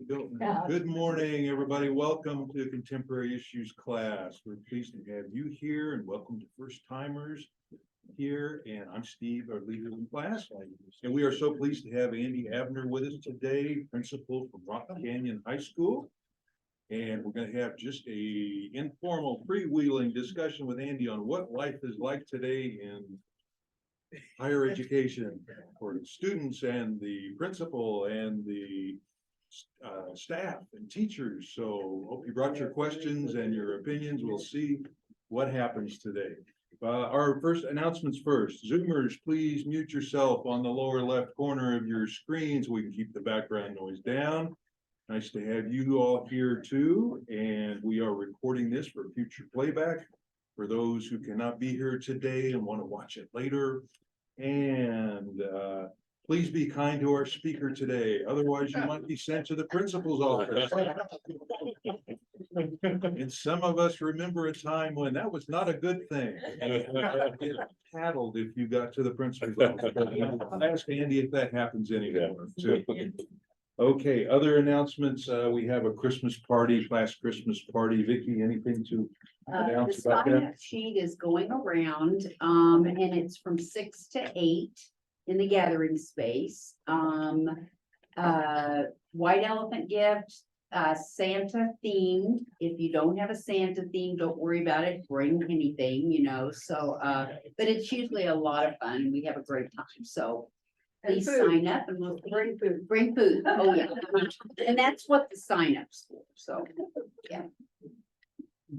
Good morning, everybody. Welcome to Contemporary Issues class. We're pleased to have you here and welcome to first timers here. And I'm Steve, our leader in class. And we are so pleased to have Andy Abner with us today, principal from Rock Canyon High School. And we're going to have just a informal freewheeling discussion with Andy on what life is like today in higher education for the students and the principal and the staff and teachers. So hope you brought your questions and your opinions. We'll see what happens today. Our first announcements first. Zoomers, please mute yourself on the lower left corner of your screen so we can keep the background noise down. Nice to have you all here too. And we are recording this for future playback for those who cannot be here today and want to watch it later. And please be kind to our speaker today. Otherwise, you might be sent to the principal's office. And some of us remember a time when that was not a good thing. Get paddled if you got to the principal's office. I'll ask Andy if that happens anymore too. Okay, other announcements. We have a Christmas party, class Christmas party. Vicki, anything to announce about that? The sign-up sheet is going around, and it's from 6 to 8 in the gathering space. White elephant gift, Santa themed. If you don't have a Santa theme, don't worry about it. Bring anything, you know. So, but it's usually a lot of fun, and we have a great time. So please sign up and we'll bring food. Bring food. Oh, yeah. And that's what the sign-up's for. So, yeah.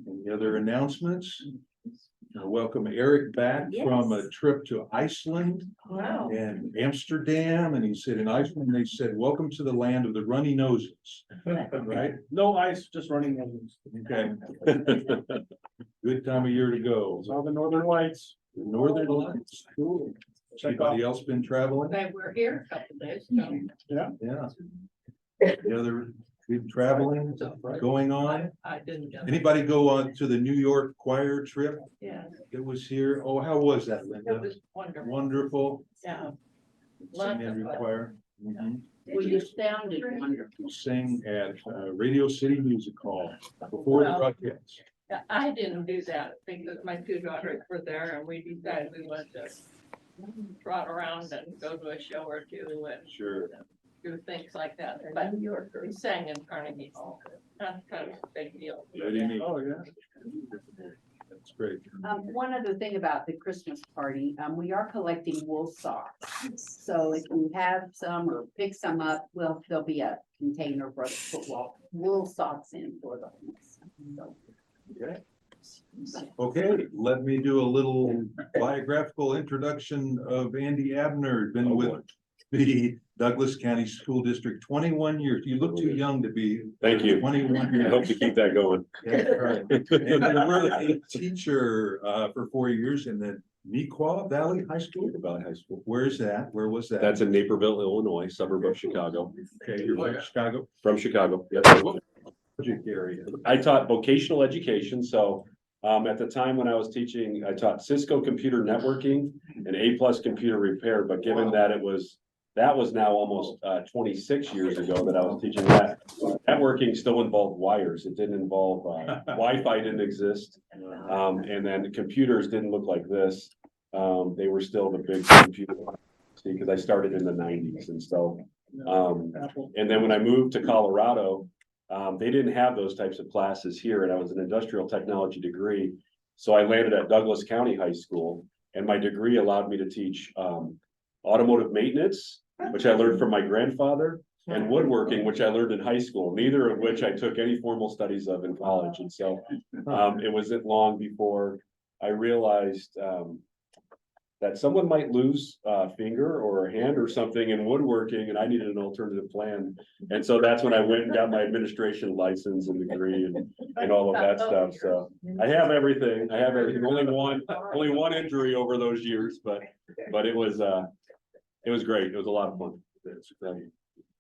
Any other announcements? Welcome Eric back from a trip to Iceland. Wow. And Amsterdam. And he said in Iceland, they said, welcome to the land of the runny noses. Right? No ice, just running noses. Okay. Good time of year to go. Saw the northern lights. The Northern Lights. Cool. Anybody else been traveling? We're here a couple days. Yeah. The other good traveling going on? I didn't. Anybody go on to the New York choir trip? Yeah, It was here. Oh, how was that, Linda? it was wonderful. Wonderful. Yeah. St. Andrew Choir. Mhm. Well, you sounded wonderful. We sang at Radio City Music Hall before the Well, broadcast. I didn't do that because my two daughters were there and we decided we wanted to trot around and go to a show or two and Sure. do things like that. But we sang in Carnegie Hall. That's kind of a big deal. Very neat. Oh, yeah. That's great. One other thing about the Christmas party, we are collecting wool socks. So if you have some or pick some up, well, there'll be a container for us to put wool socks in for the homeless. So, Okay. Okay, let me do a little biographical introduction of Andy Abner. Been with the Douglas County School District 21 years. You look too young to be. Thank you. 21 years. I hope to keep that going. That's right. And you were a teacher for 4 years in the Neuqua Valley High School. Valley High School. Where is that? Where was that? That's in Naperville, Illinois, suburb of Chicago. Okay, you're from Chicago. From Chicago. Yep. Project area. I taught vocational education. So at the time when I was teaching, I taught Cisco computer networking and A+ computer repair. But given that that was now almost 26 years ago that I was teaching that. Networking still involved wires. It didn't involve Wi-Fi didn't exist. And then the computers didn't look like this. They were still the big computer. See, because I started in the 90s. And so, and then when I moved to Colorado, they didn't have those types of classes here, and I was an industrial technology degree. So I landed at Douglas County High School, and my degree allowed me to teach automotive maintenance, which I learned from my grandfather, and woodworking, which I learned in high school, neither of which I took any formal studies of in college. And so it wasn't long before I realized that someone might lose a finger or a hand or something in woodworking, and I needed an alternative plan. And so that's when I went and got my administration license and degree and all of that stuff. So I have everything. Only one injury over those years, but it was great. It was a lot of fun.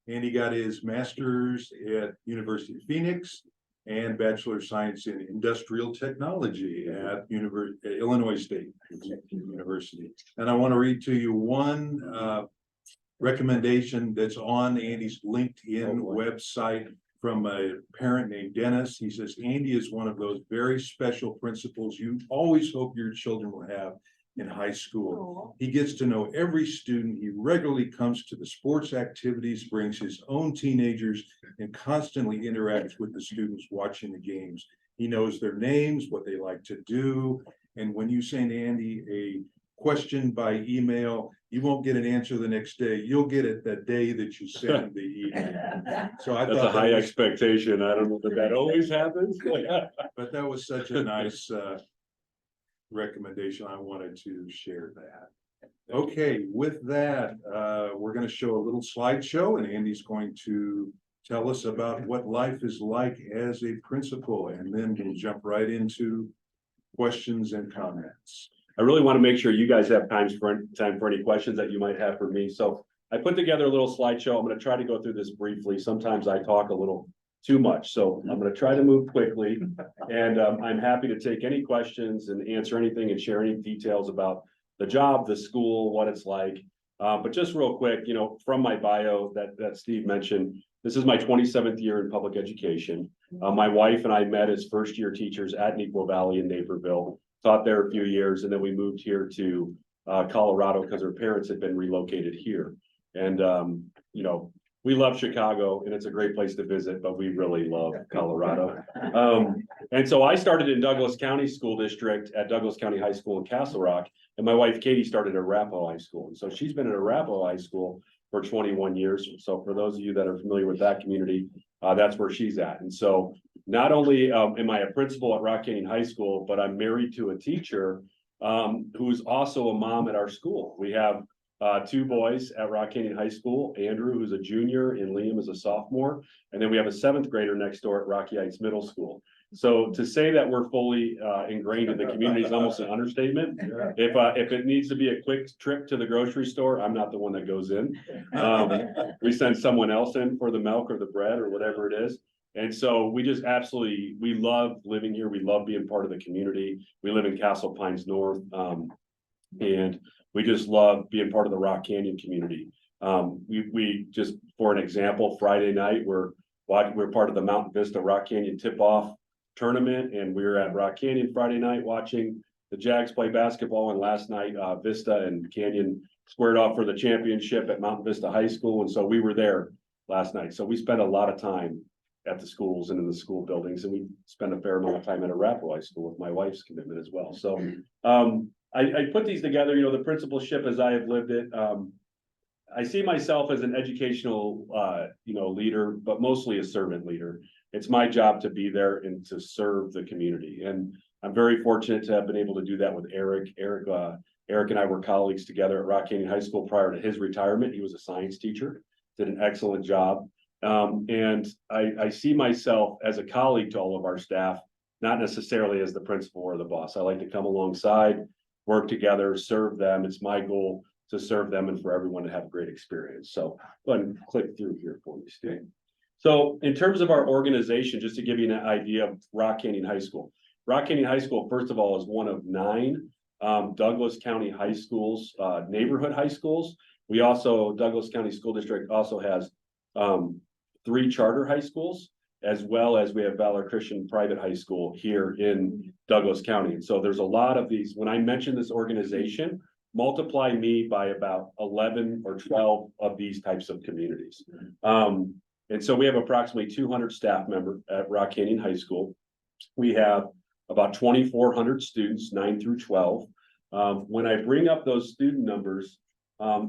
And he got his master's at University of Phoenix and Bachelor of Science in Industrial Technology at Illinois State University. And I want to read to you one recommendation that's on Andy's LinkedIn Oh, boy. website from a parent named Dennis. He says, Andy is one of those very special principals you always hope your children will have in high school. He gets to know every student. He regularly comes to the sports activities, brings his own teenagers, and constantly interacts with the students watching the games. He knows their names, what they like to do. And when you send Andy a question by email, you won't get an answer the next day. You'll get it the day that you send the email. So I That's a thought high that was, expectation. I don't know that that always happens. but that was such a nice recommendation. I wanted to share that. Okay, with that, we're going to show a little slideshow, and Andy's going to tell us about what life is like as a principal, and then we'll jump right into questions and comments. I really want to make sure you guys have time for any questions that you might have for me. So I put together a little slideshow. I'm going to try to go through this briefly. Sometimes I talk a little too much, so I'm going to try to move quickly. And I'm happy to take any questions and answer anything and share any details about the job, the school, what it's like. But just real quick, you know, from my bio that Steve mentioned, this is my 27th year in public education. My wife and I met as first-year teachers at Neuqua Valley in Naperville. Taught there a few years, and then we moved here to Colorado because our parents had been relocated here. And you know, we love Chicago and it's a great place to visit, but we really love Colorado. And so I started in Douglas County School District at Douglas County High School in Castle Rock, and my wife Katie started at Arapahoe High School. And so she's been at Arapahoe High School for 21 years. So for those of you that are familiar with that community, that's where she's at. And so not only am I a principal at Rock Canyon High School, but I'm married to a teacher who's also a mom at our school. We have two boys at Rock Canyon High School, Andrew, who's a junior, and Liam is a sophomore. And then we have a 7th grader next door at Rocky Heights Middle School. So to say that we're fully ingrained in the community is almost an understatement. If it needs to be a quick trip to the grocery store, I'm not the one that goes in. We send someone else in for the milk or the bread or whatever it is. And so we just absolutely, we love living here. We love being part of the community. We live in Castle Pines North. And we just love being part of the Rock Canyon community. We just, for an example, Friday night, we're part of the Mountain Vista Rock Canyon tip-off tournament, and we were at Rock Canyon Friday night watching the Jags play basketball. And last night, Vista and Canyon squared off for the championship at Mountain Vista High School. And so we were there last night. So we spent a lot of time at the schools and in the school buildings, and we spend a fair amount of time at Arapahoe High School with my wife's commitment as well. So I put these together, you know, the principalship as I have lived it. I see myself as an educational, you know, leader, but mostly a servant leader. It's my job to be there and to serve the community. And I'm very fortunate to have been able to do that with Eric. Eric and I were colleagues together at Rock Canyon High School prior to his retirement. He was a science teacher, did an excellent job. And I see myself as a colleague to all of our staff, not necessarily as the principal or the boss. I like to come alongside, work together, serve them. It's my goal to serve them and for everyone to have a great experience. So go ahead and click through here for me, Steve. So in terms of our organization, just to give you an idea of Rock Canyon High School. Rock Canyon High School, first of all, is one of 9 Douglas County high schools, neighborhood high schools. We also, Douglas County School District also has 3 charter high schools, as well as we have Valor Christian Private High School here in Douglas County. And so there's a lot of these. When I mention this organization, multiply me by about 11 or 12 of these types of communities. And so we have approximately 200 staff members at Rock Canyon High School. We have about 2,400 students, 9 through 12. When I bring up those student numbers,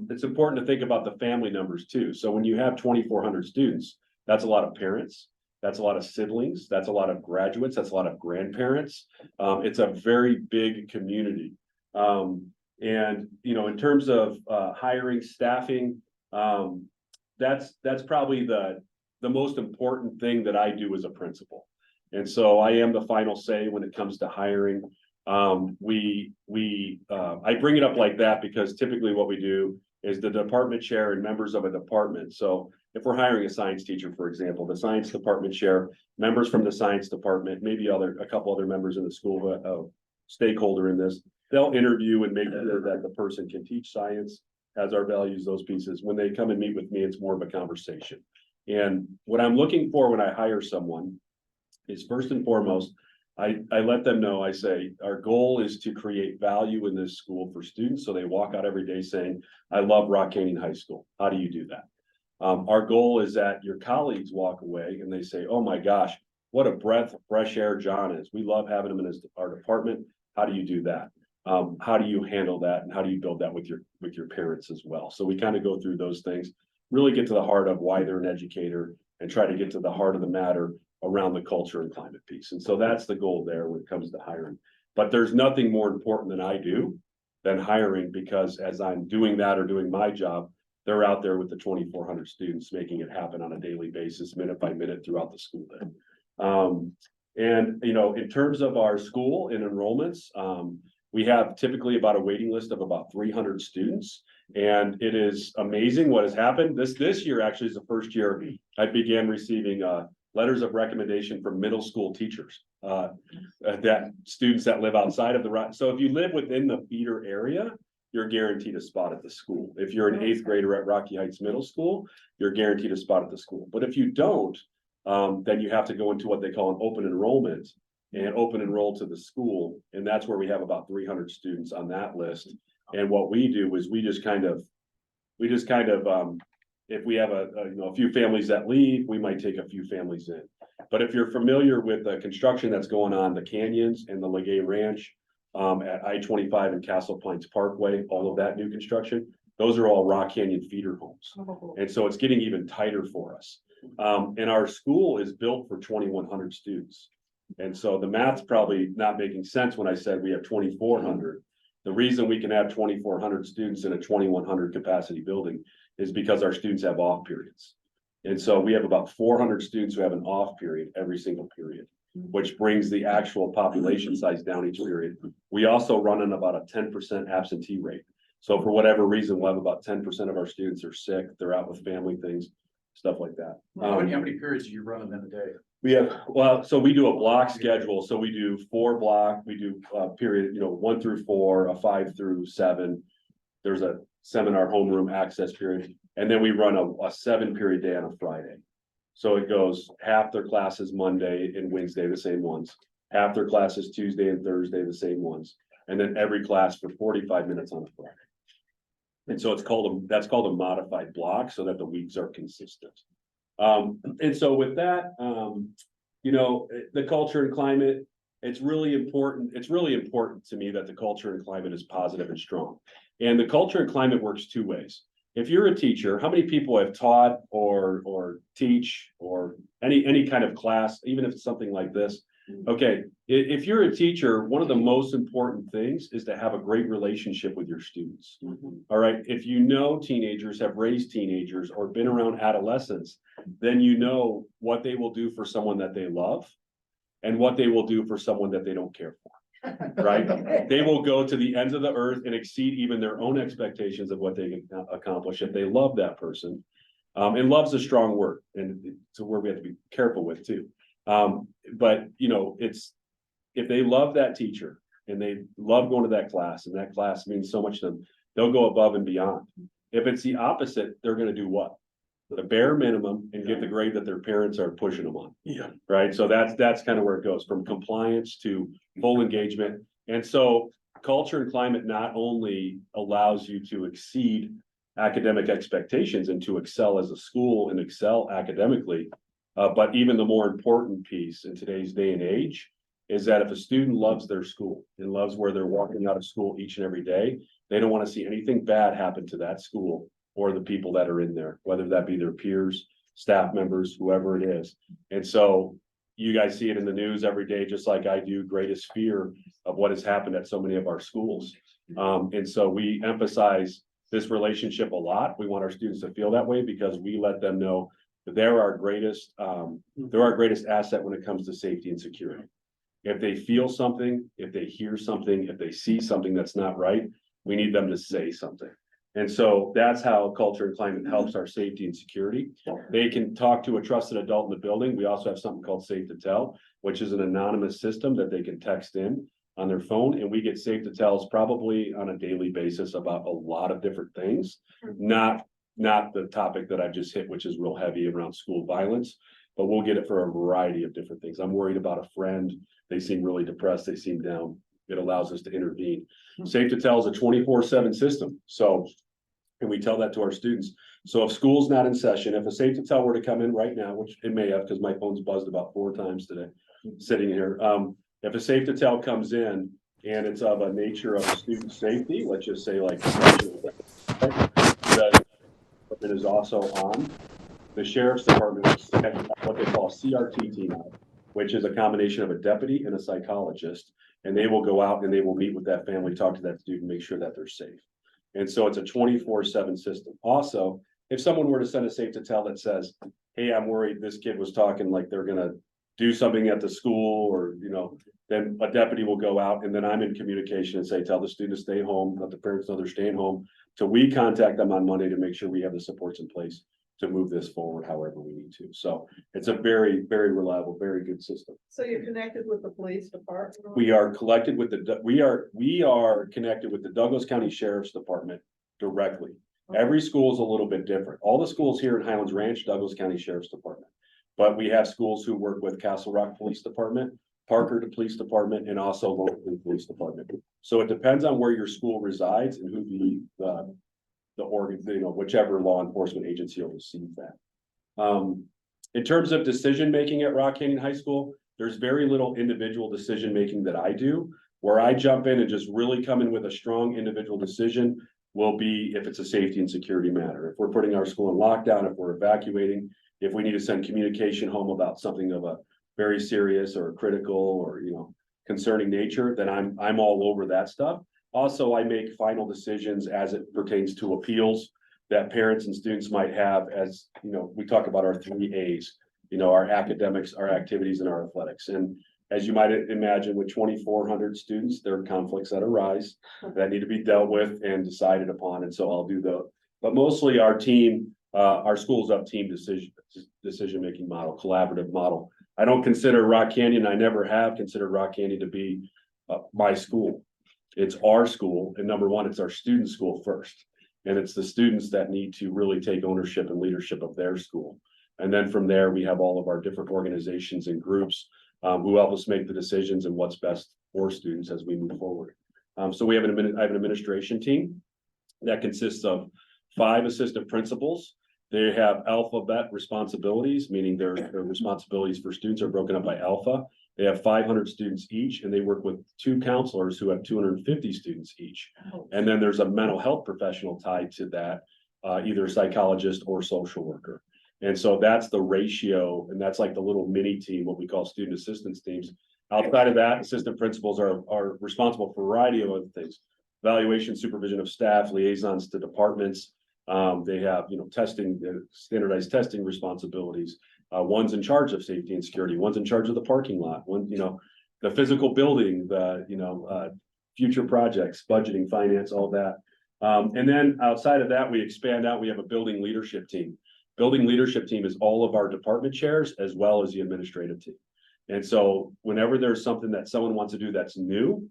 it's important to think about the family numbers too. So when you have 2,400 students, that's a lot of parents, that's a lot of siblings, that's a lot of graduates, that's a lot of grandparents. It's a very big community. And, you know, in terms of hiring, staffing, that's probably the most important thing that I do as a principal. And so I am the final say when it comes to hiring. I bring it up like that because typically what we do is the department chair and members of a department. So if we're hiring a science teacher, for example, the science department chair, members from the science department, maybe a couple other members in the school, stakeholder in this, they'll interview and make sure that the person can teach science, has our values, those pieces. When they come and meet with me, it's more of a conversation. And what I'm looking for when I hire someone is first and foremost, I let them know, I say, our goal is to create value in this school for students. So they walk out every day saying, I love Rock Canyon High School. How do you do that? Our goal is that your colleagues walk away and they say, oh my gosh, what a breath of fresh air John is. We love having him in our department. How do you do that? How do you handle that? And how do you build that with your parents as well? So we kind of go through those things, really get to the heart of why they're an educator and try to get to the heart of the matter around the culture and climate piece. And so that's the goal there when it comes to hiring. But there's nothing more important than I do than hiring, because as I'm doing that or doing my job, they're out there with the 2,400 students making it happen on a daily basis, minute by minute throughout the school day. And, you know, in terms of our school and enrollments, we have typically about a waiting list of about 300 students. And it is amazing what has happened. This year actually is the first year I began receiving letters of recommendation from middle school teachers, that students that live outside of the, so if you live within the feeder area, you're guaranteed a spot at the school. If you're an 8th grader at Rocky Heights Middle School, you're guaranteed a spot at the school. But if you don't, then you have to go into what they call an open enrollment and open enroll to the school. And that's where we have about 300 students on that list. And what we do is we just kind of, if we have a few families that leave, we might take a few families in. But if you're familiar with the construction that's going on, the Canyons and the Legay Ranch, at I-25 and Castle Pines Parkway, all of that new construction, those are all Rock Canyon feeder homes. And so it's getting even tighter for us. And our school is built for 2,100 students. And so the math's probably not making sense when I said we have 2,400. The reason we can have 2,400 students in a 2,100 capacity building is because our students have off periods. And so we have about 400 students who have an off period every single period, which brings the actual population size down each period. We also run in about a 10% absentee rate. So for whatever reason, we'll have about 10% of our students are sick, they're out with family things, stuff like that. How many periods do you run in a day? We have, well, so we do a block schedule. So we do 4 block, we do period, 1 through 4, a 5 through 7. There's a seminar homeroom access period. And then we run a 7-period day on a Friday. So it goes half their classes Monday and Wednesday, the same ones. Half their classes Tuesday and Thursday, the same ones. And then every class for 45 minutes on a Friday. And so that's called a modified block so that the weeks are consistent. And so with that, the culture and climate, it's really important. It's really important to me that the culture and climate is positive and strong. And the culture and climate works 2 ways. If you're a teacher, how many people have taught or teach or any kind of class, even if it's something like this? Okay, if you're a teacher, one of the most important things is to have a great relationship with your students. All right, if you know teenagers, have raised teenagers or been around adolescents, then you know what they will do for someone that they love and what they will do for someone that they don't care for. Right? They will go to the ends of the earth and exceed even their own expectations of what they can accomplish if they love that person. And love's a strong word, and it's a word we have to be careful with too. But it's, if they love that teacher and they love going to that class and that class means so much to them, they'll go above and beyond. If it's the opposite, they're going to do what? The bare minimum and get the grade that their parents are pushing them on. Yeah. Right. So that's kind of where it goes, from compliance to full engagement. And so culture and climate not only allows you to exceed academic expectations and to excel as a school and excel academically, but even the more important piece in today's day and age is that if a student loves their school and loves where they're walking out of school each and every day, they don't want to see anything bad happen to that school or the people that are in there, whether that be their peers, staff members, whoever it is. And so you guys see it in the news every day, just like I do, greatest fear of what has happened at so many of our schools. And so we emphasize this relationship a lot. We want our students to feel that way because we let them know that they're our greatest asset when it comes to safety and security. If they feel something, if they hear something, if they see something that's not right, we need them to say something. And so that's how culture and climate helps our safety and security. They can talk to a trusted adult in the building. We also have something called Safe to Tell, which is an anonymous system that they can text in. on their phone, and we get safe to tells probably on a daily basis about a lot of different things. Not the topic that I just hit, which is real heavy around school violence, but we'll get it for a variety of different things. I'm worried about a friend. They seem really depressed. They seem down. It allows us to intervene. Safe to Tell is a 24/7 system. So, and we tell that to our students. So if school's not in session, if a Safe to Tell were to come in right now, which it may have, because my phone's buzzed about 4 times today, sitting here. If a Safe to Tell comes in and it's of a nature of student safety, let's just say like the department is also on. The sheriff's department is what they call a CRT team out, which is a combination of a deputy and a psychologist. And they will go out and they will meet with that family, talk to that student, make sure that they're safe. And so it's a 24/7 system. Also, if someone were to send a Safe to Tell that says, hey, I'm worried this kid was talking like they're gonna do something at the school, or, then a deputy will go out, and then I'm in communication and say, tell the student to stay home, let the parents know they're staying home, till we contact them on Monday to make sure we have the supports in place to move this forward however we need to. So it's a very, very reliable, very good system. So you're connected with the police department? We are connected with the Douglas County Sheriff's Department directly. Every school is a little bit different. All the schools here in Highlands Ranch, Douglas County Sheriff's Department. But we have schools who work with Castle Rock Police Department, Parker Police Department, and also local police department. So it depends on where your school resides and who the organ, whichever law enforcement agency oversees that. In terms of decision-making at Rock Canyon High School, there's very little individual decision-making that I do. Where I jump in and just really come in with a strong individual decision will be if it's a safety and security matter. If we're putting our school in lockdown, if we're evacuating, if we need to send communication home about something of a very serious or critical or, concerning nature, then I'm all over that stuff. Also, I make final decisions as it pertains to appeals that parents and students might have, as, we talk about our 3 A's, our academics, our activities, and our athletics. And as you might imagine, with 2,400 students, there are conflicts that arise that need to be dealt with and decided upon. And so I'll do those. But mostly our team, our school's up team decision-making model, collaborative model. I don't consider Rock Canyon, I never have considered Rock Canyon to be my school. It's our school, and number one, it's our student school first. And it's the students that need to really take ownership and leadership of their school. And then from there, we have all of our different organizations and groups who help us make the decisions and what's best for students as we move forward. So I have an administration team that consists of 5 assistant principals. They have alphabet responsibilities, meaning their responsibilities for students are broken up by alpha. They have 500 students each, and they work with 2 counselors who have 250 students each. And then there's a mental health professional tied to that, either a psychologist or social worker. And so that's the ratio, and that's like the little mini team, what we call student assistance teams. Outside of that, assistant principals are responsible for a variety of other things: evaluation, supervision of staff, liaisons to departments. They have, testing, standardized testing responsibilities. One's in charge of safety and security. One's in charge of the parking lot. One, the physical building, future projects, budgeting, finance, all that. And then outside of that, we expand out. We have a building leadership team. Building leadership team is all of our department chairs as well as the administrative team. And so whenever there's something that someone wants to do that's new,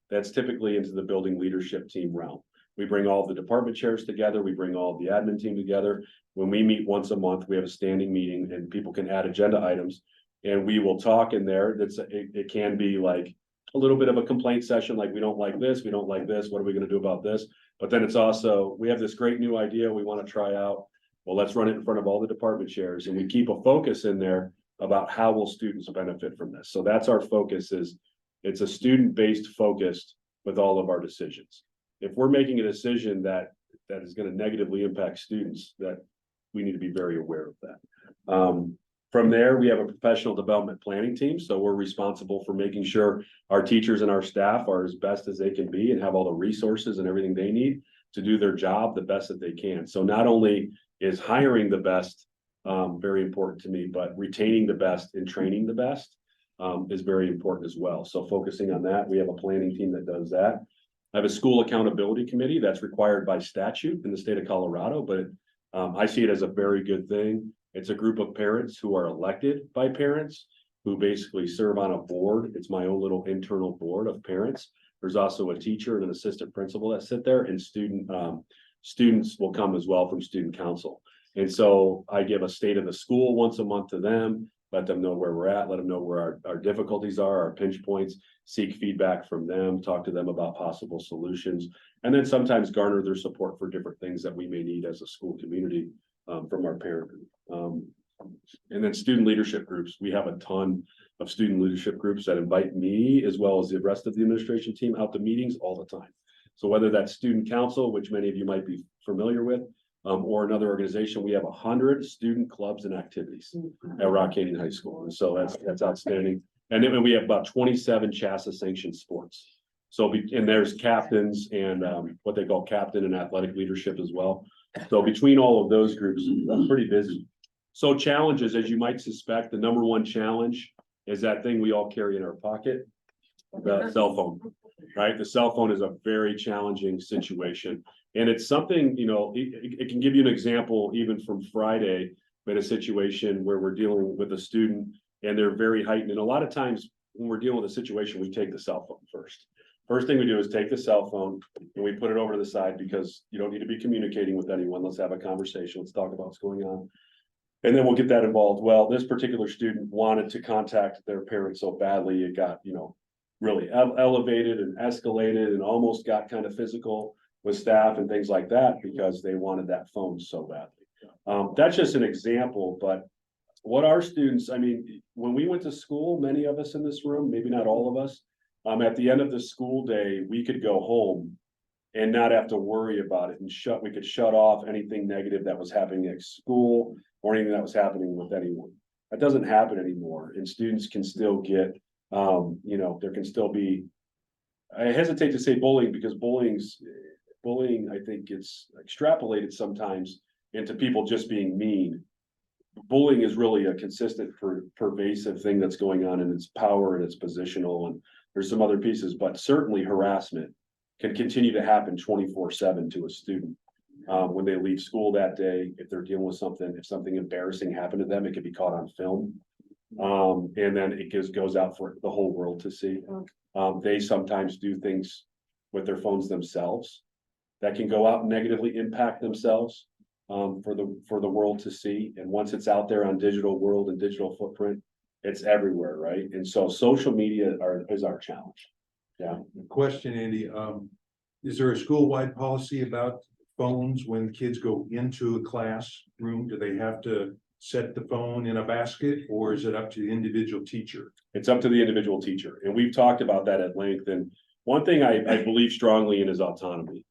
that's typically into the building leadership team realm. We bring all the department chairs together. We bring all the admin team together. When we meet once a month, we have a standing meeting and people can add agenda items and we will talk in there. It can be like a little bit of a complaint session, like we don't like this, we don't like this. What are we going to do about this? But then it's also, we have this great new idea we want to try out. Well, let's run it in front of all the department chairs, and we keep a focus in there about how will students benefit from this. So that's our focus. It's a student-based focused with all of our decisions. If we're making a decision that is going to negatively impact students, that we need to be very aware of that. From there, we have a professional development planning team. So we're responsible for making sure our teachers and our staff are as best as they can be and have all the resources and everything they need to do their job the best that they can. So not only is hiring the best very important to me, but retaining the best and training the best is very important as well. So focusing on that, we have a planning team that does that. I have a school accountability committee that's required by statute in the state of Colorado, but I see it as a very good thing. It's a group of parents who are elected by parents who basically serve on a board. It's my own little internal board of parents. There's also a teacher and an assistant principal that sit there, and students will come as well from student council. And so I give a state of the school once a month to them, let them know where we're at, let them know where our difficulties are, our pinch points, seek feedback from them, talk to them about possible solutions, and then sometimes garner their support for different things that we may need as a school community from our parent. And then student leadership groups. We have a ton of student leadership groups that invite me as well as the rest of the administration team out to meetings all the time. So whether that's student council, which many of you might be familiar with, or another organization, we have 100 student clubs and activities at Rock Canyon High School. And so that's outstanding. And then we have about 27 CHASA sanctioned sports. So, and there's captains and what they call captain and athletic leadership as well. So between all of those groups, I'm pretty busy. So challenges, as you might suspect, the number one challenge is that thing we all carry in our pocket, the cell phone, right? The cell phone is a very challenging situation. And it's something, you know, it can give you an example even from Friday, but a situation where we're dealing with a student and they're very heightened. And a lot of times when we're dealing with a situation, we take the cell phone first. First thing we do is take the cell phone and we put it over to the side because you don't need to be communicating with anyone. Let's have a conversation. Let's talk about what's going on. And then we'll get that involved. Well, this particular student wanted to contact their parents so badly, it got, you know, really elevated and escalated and almost got kind of physical with staff and things like that because they wanted that phone so badly. That's just an example, but what our students, I mean, when we went to school, many of us in this room, maybe not all of us, at the end of the school day, we could go home and not have to worry about it and we could shut off anything negative that was happening at school or anything that was happening with anyone. That doesn't happen anymore. And students can still get, you know, there can still be, I hesitate to say bullying because bullying, I think it's extrapolated sometimes into people just being mean. Bullying is really a consistent, pervasive thing that's going on, and it's power and it's positional, and there's some other pieces, but certainly harassment can continue to happen 24/7 to a student. When they leave school that day, if they're dealing with something, if something embarrassing happened to them, it could be caught on film. And then it just goes out for the whole world to see. They sometimes do things with their phones themselves that can go out and negatively impact themselves for the world to see. And once it's out there on digital world and digital footprint, it's everywhere, right? And so social media is our challenge. Yeah. Question, Andy, is there a school-wide policy about phones when kids go into a classroom? Do they have to set the phone in a basket, or is it up to the individual teacher? It's up to the individual teacher. And we've talked about that at length. And one thing I believe strongly in is autonomy.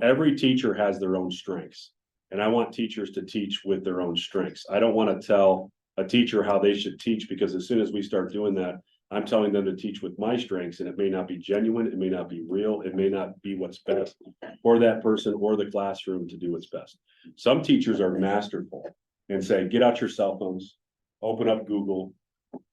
Every teacher has their own strengths. And I want teachers to teach with their own strengths. I don't want to tell a teacher how they should teach, because as soon as we start doing that, I'm telling them to teach with my strengths, and it may not be genuine, it may not be real, it may not be what's best for that person or the classroom to do what's best. Some teachers are masterful and say, get out your cell phones, open up Google,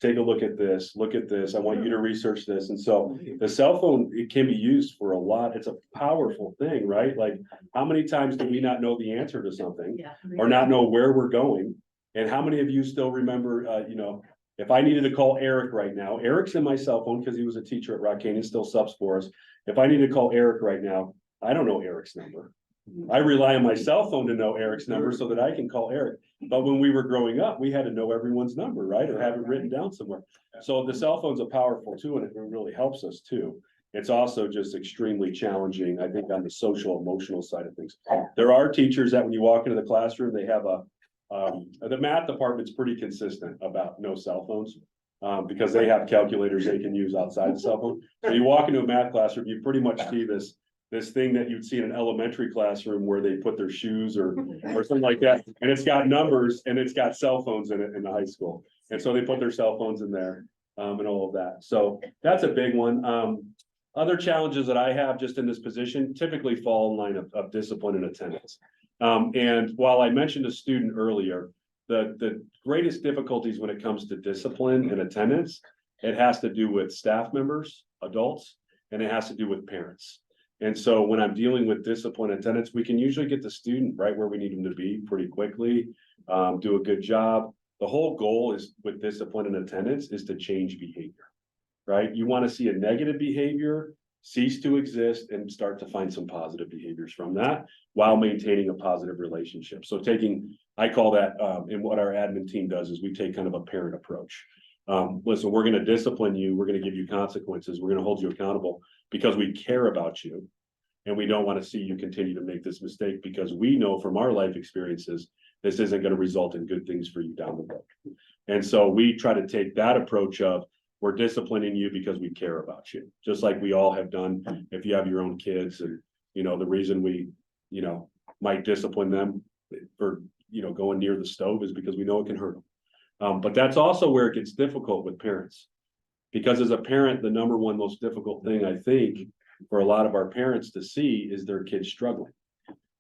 take a look at this, I want you to research this. And so the cell phone, it can be used for a lot. It's a powerful thing, right? Like, how many times do we not know the answer to something or not know where we're going? And how many of you still remember, you know, if I needed to call Eric right now, Eric's in my cell phone because he was a teacher at Rock Canyon, still subs for us. If I need to call Eric right now, I don't know Eric's number. I rely on my cell phone to know Eric's number so that I can call Eric. But when we were growing up, we had to know everyone's number, right? Or have it written down somewhere. So the cell phone's a powerful tool, and it really helps us too. It's also just extremely challenging, I think, on the social emotional side of things. There are teachers that when you walk into the classroom, they have the math department's pretty consistent about no cell phones. Because they have calculators they can use outside the cell phone. So you walk into a math classroom, you pretty much see this thing that you'd see in an elementary classroom where they put their shoes or something like that. And it's got numbers and it's got cell phones in it in the high school. And so they put their cell phones in there and all of that. So that's a big one. Other challenges that I have just in this position typically fall in line of discipline and attendance. And while I mentioned a student earlier, the greatest difficulties when it comes to discipline and attendance, it has to do with staff members, adults, and it has to do with parents. And so when I'm dealing with discipline attendance, we can usually get the student right where we need them to be pretty quickly, do a good job. the whole goal is with discipline and attendance is to change behavior. Right? You want to see a negative behavior cease to exist and start to find some positive behaviors from that while maintaining a positive relationship. So I call that, and what our admin team does is we take kind of a parent approach. Listen, we're going to discipline you. We're going to give you consequences. We're going to hold you accountable because we care about you. And we don't want to see you continue to make this mistake because we know from our life experiences, this isn't going to result in good things for you down the road. And so we try to take that approach of, we're disciplining you because we care about you, just like we all have done. If you have your own kids and, the reason we, might discipline them for, going near the stove is because we know it can hurt them. But that's also where it gets difficult with parents. Because as a parent, the number one most difficult thing I think for a lot of our parents to see is their kids struggling.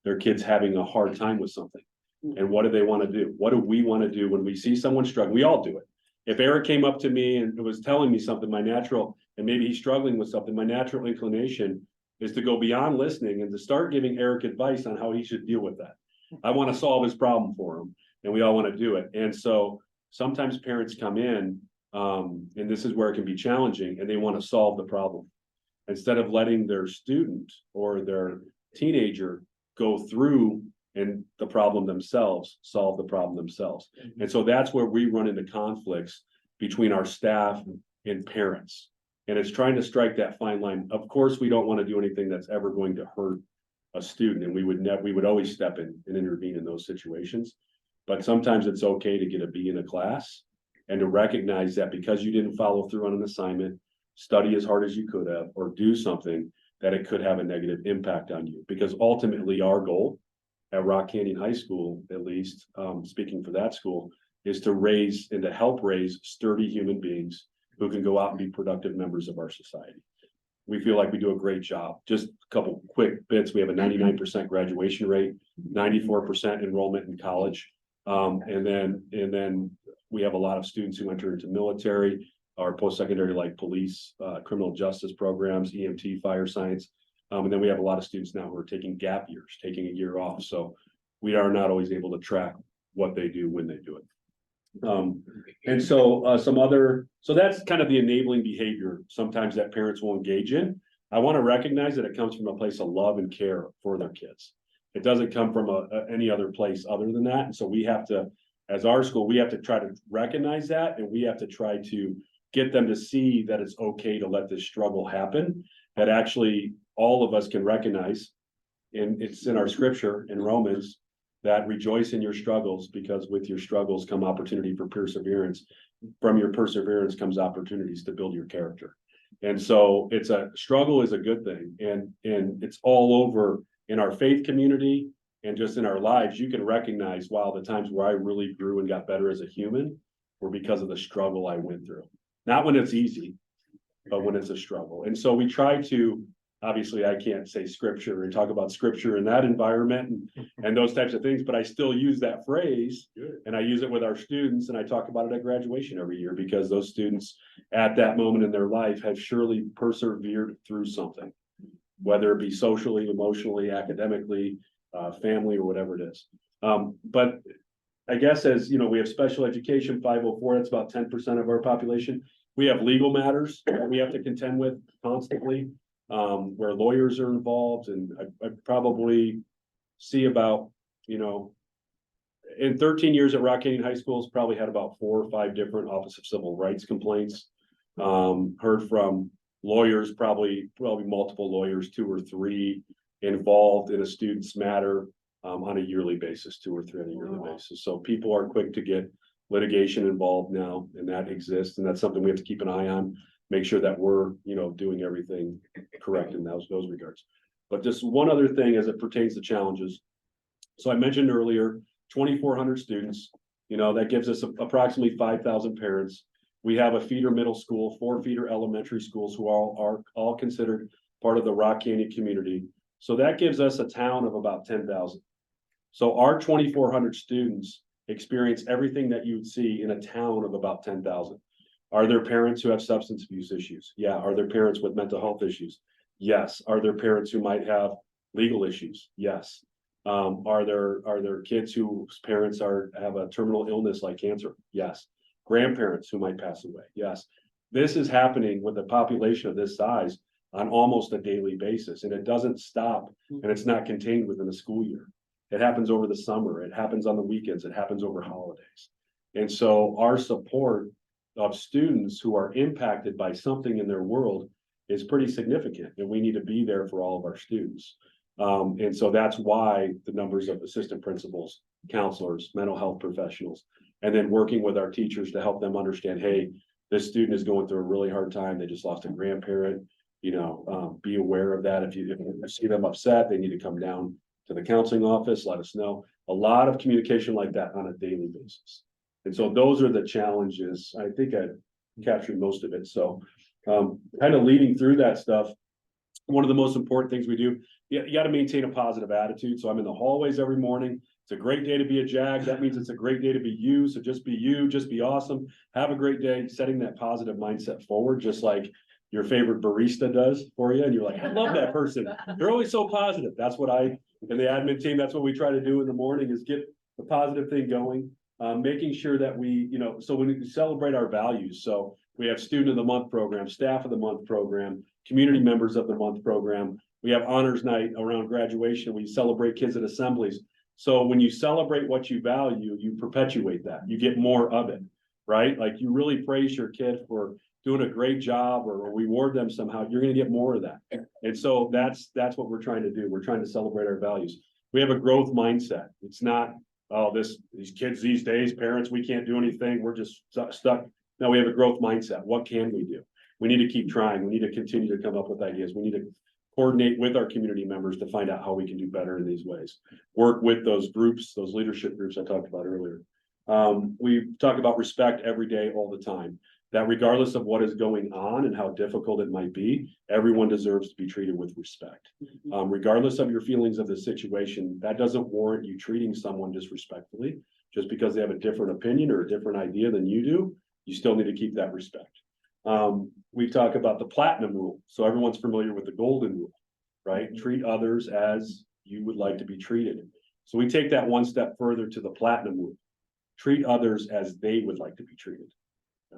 Their kids having a hard time with something. And what do they want to do? What do we want to do when we see someone struggling? We all do it. If Eric came up to me and was telling me something, and maybe he's struggling with something, my natural inclination is to go beyond listening and to start giving Eric advice on how he should deal with that. I want to solve his problem for him, and we all want to do it. And so sometimes parents come in, and this is where it can be challenging, and they want to solve the problem. Instead of letting their student or their teenager go through and the problem themselves, solve the problem themselves. And so that's where we run into conflicts between our staff and parents. And it's trying to strike that fine line. Of course, we don't want to do anything that's ever going to hurt a student. And we would always step in and intervene in those situations. But sometimes it's okay to get a B in a class and to recognize that because you didn't follow through on an assignment, study as hard as you could have, or do something, that it could have a negative impact on you. Because ultimately our goal at Rock Canyon High School, at least, speaking for that school, is to raise and to help raise sturdy human beings who can go out and be productive members of our society. We feel like we do a great job. Just a couple quick bits. We have a 99% graduation rate, 94% enrollment in college. And then we have a lot of students who enter into military, our post-secondary like police, criminal justice programs, EMT, fire science. And then we have a lot of students now who are taking gap years, taking a year off. So we are not always able to track what they do when they do it. And so so that's kind of the enabling behavior sometimes that parents will engage in. I want to recognize that it comes from a place of love and care for their kids. It doesn't come from any other place other than that. And so we have to, as our school, we have to try to recognize that, and we have to try to get them to see that it's okay to let this struggle happen, that actually all of us can recognize, and it's in our scripture in Romans, that rejoice in your struggles, because with your struggles come opportunity for perseverance. From your perseverance comes opportunities to build your character. And so struggle is a good thing. And it's all over in our faith community and just in our lives. You can recognize, wow, the times where I really grew and got better as a human were because of the struggle I went through. Not when it's easy, but when it's a struggle. And so we try to, obviously I can't say scripture and talk about scripture in that environment and those types of things, but I still use that phrase. Good. And I use it with our students, and I talk about it at graduation every year, because those students at that moment in their life have surely persevered through something, whether it be socially, emotionally, academically, family, or whatever it is. But I guess, as you know, we have special education 504, that's about 10% of our population. We have legal matters that we have to contend with constantly, where lawyers are involved. And I probably see about, in 13 years at Rock Canyon High School, probably had about 4 or 5 different Office of Civil Rights complaints. Heard from lawyers, probably multiple lawyers, 2 or 3 involved in a student's matter on a yearly basis, 2 or 3 on a yearly basis. So people are quick to get litigation involved now, and that exists, and that's something we have to keep an eye on, make sure that we're doing everything correct in those regards. But just one other thing as it pertains to challenges. So I mentioned earlier, 2,400 students, that gives us approximately 5,000 parents. We have a feeder middle school, 4 feeder elementary schools who are all considered part of the Rock Canyon community. So that gives us a town of about 10,000. So our 2,400 students experience everything that you would see in a town of about 10,000. Are there parents who have substance abuse issues? Yeah. Are there parents with mental health issues? Yes. Are there parents who might have legal issues? Yes. Are there kids whose parents have a terminal illness like cancer? Yes. Grandparents who might pass away? Yes. This is happening with a population of this size on almost a daily basis, and it doesn't stop, and it's not contained within the school year. It happens over the summer, it happens on the weekends, it happens over holidays. And so our support of students who are impacted by something in their world is pretty significant, and we need to be there for all of our students. And so that's why the numbers of assistant principals, counselors, mental health professionals, and then working with our teachers to help them understand, hey, this student is going through a really hard time. They just lost a grandparent. Be aware of that. If you see them upset, they need to come down to the counseling office, let us know. A lot of communication like that on a daily basis. And so those are the challenges. I think I captured most of it. So kind of leading through that stuff, one of the most important things we do, you got to maintain a positive attitude. So I'm in the hallways every morning. It's a great day to be a JAG. That means it's a great day to be you. So just be you, just be awesome. Have a great day, setting that positive mindset forward, just like your favorite barista does for you. And you're like, I love that person. They're always so positive. That's what I and the admin team, that's what we try to do in the morning, is get the positive thing going. Making sure that we, so when we celebrate our values, so we have student of the month program, staff of the month program, community members of the month program. We have honors night around graduation. We celebrate kids at assemblies. So when you celebrate what you value, you perpetuate that. You get more of it, right? Like you really praise your kid for doing a great job or reward them somehow. You're going to get more of that. And so that's what we're trying to do. We're trying to celebrate our values. We have a growth mindset. It's not, oh, these kids these days, parents, we can't do anything. We're just stuck. No, we have a growth mindset. What can we do? We need to keep trying. We need to continue to come up with ideas. We need to coordinate with our community members to find out how we can do better in these ways. Work with those groups, those leadership groups I talked about earlier. We talk about respect every day, all the time. That regardless of what is going on and how difficult it might be, everyone deserves to be treated with respect. Regardless of your feelings of the situation, that doesn't warrant you treating someone disrespectfully. Just because they have a different opinion or a different idea than you do, you still need to keep that respect. We talk about the platinum rule. So everyone's familiar with the golden rule, right? Treat others as you would like to be treated. So we take that one step further to the platinum rule. Treat others as they would like to be treated.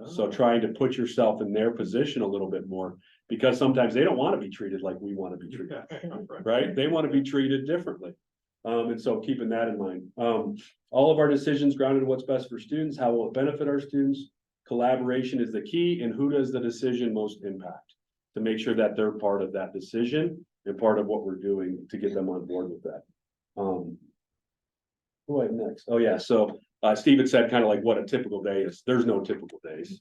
So trying to put yourself in their position a little bit more, because sometimes they don't want to be treated like we want to be treated, right? They want to be treated differently. And so keeping that in mind, all of our decisions grounded in what's best for students, how will it benefit our students? Collaboration is the key, and who does the decision most impact to make sure that they're part of that decision and part of what we're doing to get them on board with that. Who do I have next? Oh yeah, so Steve had said kind of like what a typical day is. There's no typical days.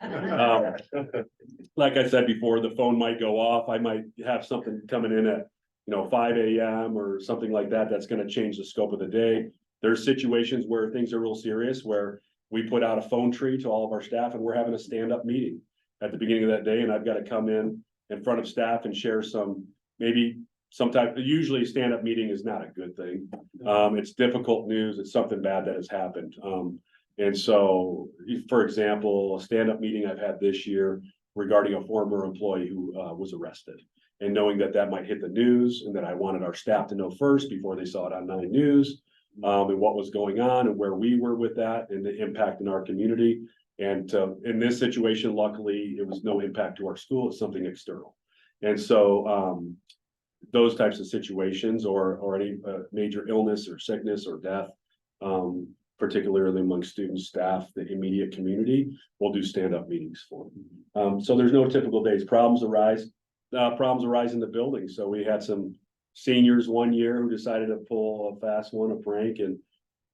Like I said before, the phone might go off. I might have something coming in at 5 a.m. or something like that. That's going to change the scope of the day. There's situations where things are real serious, where we put out a phone tree to all of our staff and we're having a stand-up meeting at the beginning of that day. And I've got to come in front of staff and share usually a stand-up meeting is not a good thing. It's difficult news. It's something bad that has happened. And so, for example, a stand-up meeting I've had this year regarding a former employee who was arrested, and knowing that might hit the news, and that I wanted our staff to know first before they saw it on 9 News, and what was going on and where we were with that and the impact in our community. And in this situation, luckily, it was no impact to our school. It's something external. And so those types of situations or any major illness or sickness or death, particularly among students, staff, the immediate community, we'll do stand-up meetings for them. So there's no typical days. Problems arise in the building. So we had some seniors one year who decided to pull a fast one, a prank, and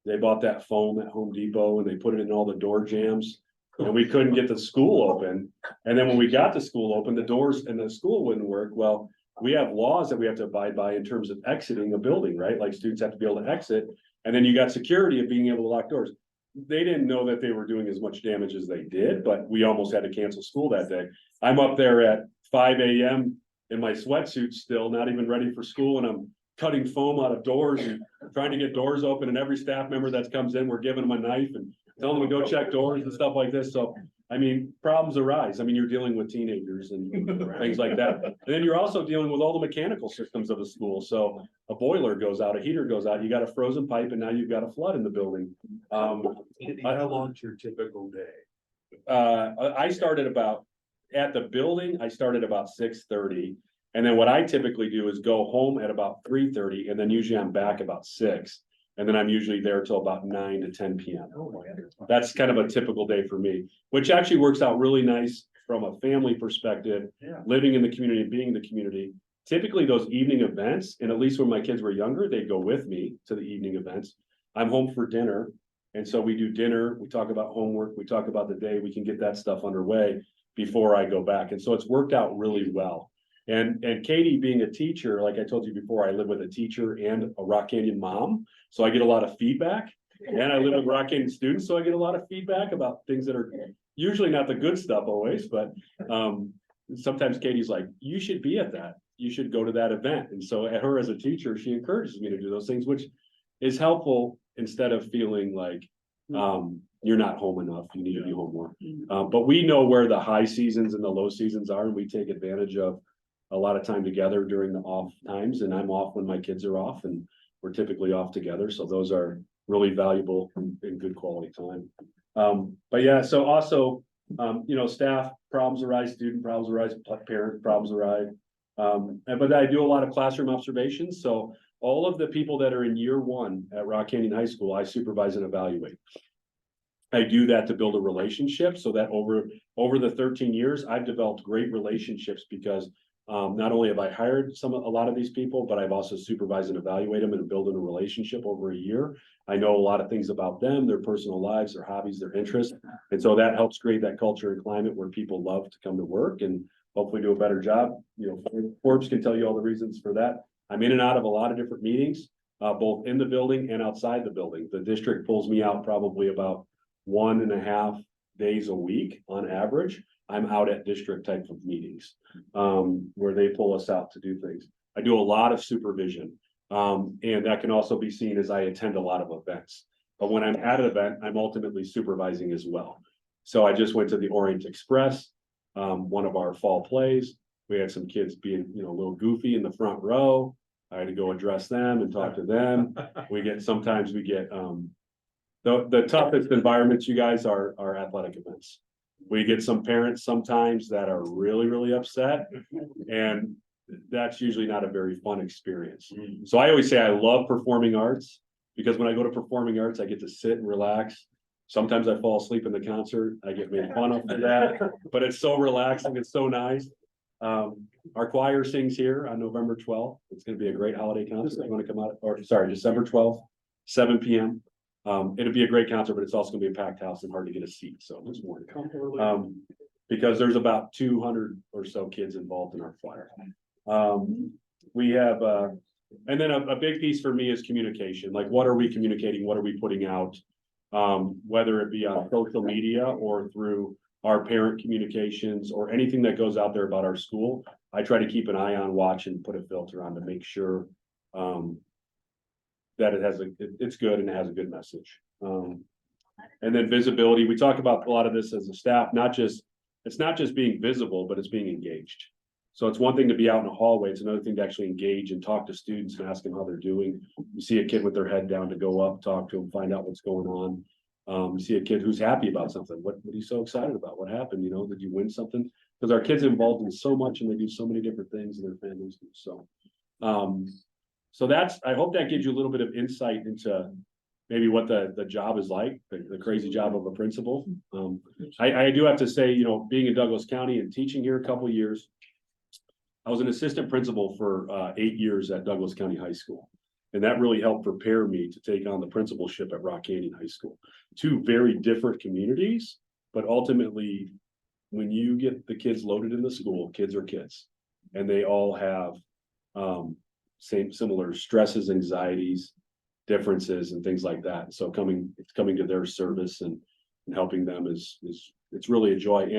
they bought that foam at Home Depot and they put it in all the door jams, and we couldn't get the school open. And then when we got the school open, the doors in the school wouldn't work. Well, we have laws that we have to abide by in terms of exiting a building, right? Like students have to be able to exit, and then you got security of being able to lock doors. They didn't know that they were doing as much damage as they did, but we almost had to cancel school that day. I'm up there at 5 a.m. in my sweatsuit still, not even ready for school, and I'm cutting foam out of doors and trying to get doors open, and every staff member that comes in, we're giving them a knife and telling them to go check doors and stuff like this. So I mean, problems arise. I mean, you're dealing with teenagers and things like that. And then you're also dealing with all the mechanical systems of the school. So a boiler goes out, a heater goes out, you got a frozen pipe, and now you've got a flood in the building. How long's your typical day? I started about, at the building, I started about 6:30. And then what I typically do is go home at about 3:30, and then usually I'm back about 6. And then I'm usually there till about 9 to 10 PM. That's kind of a typical day for me, which actually works out really nice from a family perspective, Yeah. living in the community, and being in the community. Typically those evening events, and at least when my kids were younger, they'd go with me to the evening events. I'm home for dinner. And so we do dinner, we talk about homework, we talk about the day, we can get that stuff underway before I go back. And so it's worked out really well. And Katie being a teacher, like I told you before, I live with a teacher and a Rock Canyon mom. So I get a lot of feedback, and I live with Rock Canyon students. So I get a lot of feedback about things that are usually not the good stuff always, but sometimes Katie's like, you should be at that. You should go to that event. And so at her as a teacher, she encourages me to do those things, which is helpful instead of feeling like you're not home enough. You need to be home more. But we know where the high seasons and the low seasons are, and we take advantage of a lot of time together during the off times. And I'm off when my kids are off, and we're typically off together. So those are really valuable and good quality time. But yeah, so also, staff problems arise, student problems arise, parent problems arise. But I do a lot of classroom observations. So all of the people that are in year 1 at Rock Canyon High School, I supervise and evaluate. I do that to build a relationship so that over the 13 years, I've developed great relationships because not only have I hired a lot of these people, but I've also supervised and evaluated them and building a relationship over a year. I know a lot of things about them, their personal lives, their hobbies, their interests. And so that helps create that culture and climate where people love to come to work and hopefully do a better job. Forbes can tell you all the reasons for that. I'm in and out of a lot of different meetings, both in the building and outside the building. The district pulls me out probably about 1.5 days a week on average. I'm out at district type of meetings, where they pull us out to do things. I do a lot of supervision. And that can also be seen as I attend a lot of events. But when I'm at an event, I'm ultimately supervising as well. So I just went to the Orient Express, one of our fall plays. We had some kids being, a little goofy in the front row. I had to go address them and talk to them. Sometimes we get the toughest environments, you guys, are athletic events. We get some parents sometimes that are really, really upset, and that's usually not a very fun experience. So I always say I love performing arts because when I go to performing arts, I get to sit and relax. Sometimes I fall asleep in the concert. I get made fun of for that, but it's so relaxing. It's so nice. Our choir sings here on November 12th. It's going to be a great holiday concert. You want to come out, December 12th, 7 p.m. It'll be a great concert, but it's also gonna be a packed house and hard to get a seat, so this morning. Because there's about 200 or so kids involved in our choir. We have, and then a big piece for me is communication. Like, what are we communicating? What are we putting out? Whether it be on social media or through our parent communications or anything that goes out there about our school, I try to keep an eye on, watch, and put a filter on to make sure, that it's good and it has a good message. And then visibility, we talk about a lot of this as a staff, it's not just being visible, but it's being engaged. So it's one thing to be out in a hallway, it's another thing to actually engage and talk to students and ask them how they're doing. You see a kid with their head down, to go up, talk to them, find out what's going on. You see a kid who's happy about something. What are you so excited about? What happened? Did you win something? Because our kids are involved in so much and they do so many different things in their families. So I hope that gives you a little bit of insight into maybe what the job is like, the crazy job of a principal. I do have to say, being in Douglas County and teaching here a couple of years, I was an assistant principal for 8 years at Douglas County High School. And that really helped prepare me to take on the principalship at Rock Canyon High School. 2 very different communities, but ultimately, when you get the kids loaded in the school, kids are kids, and they all have similar stresses, anxieties, differences, and things like that. So coming to their service and helping them it's really a joy.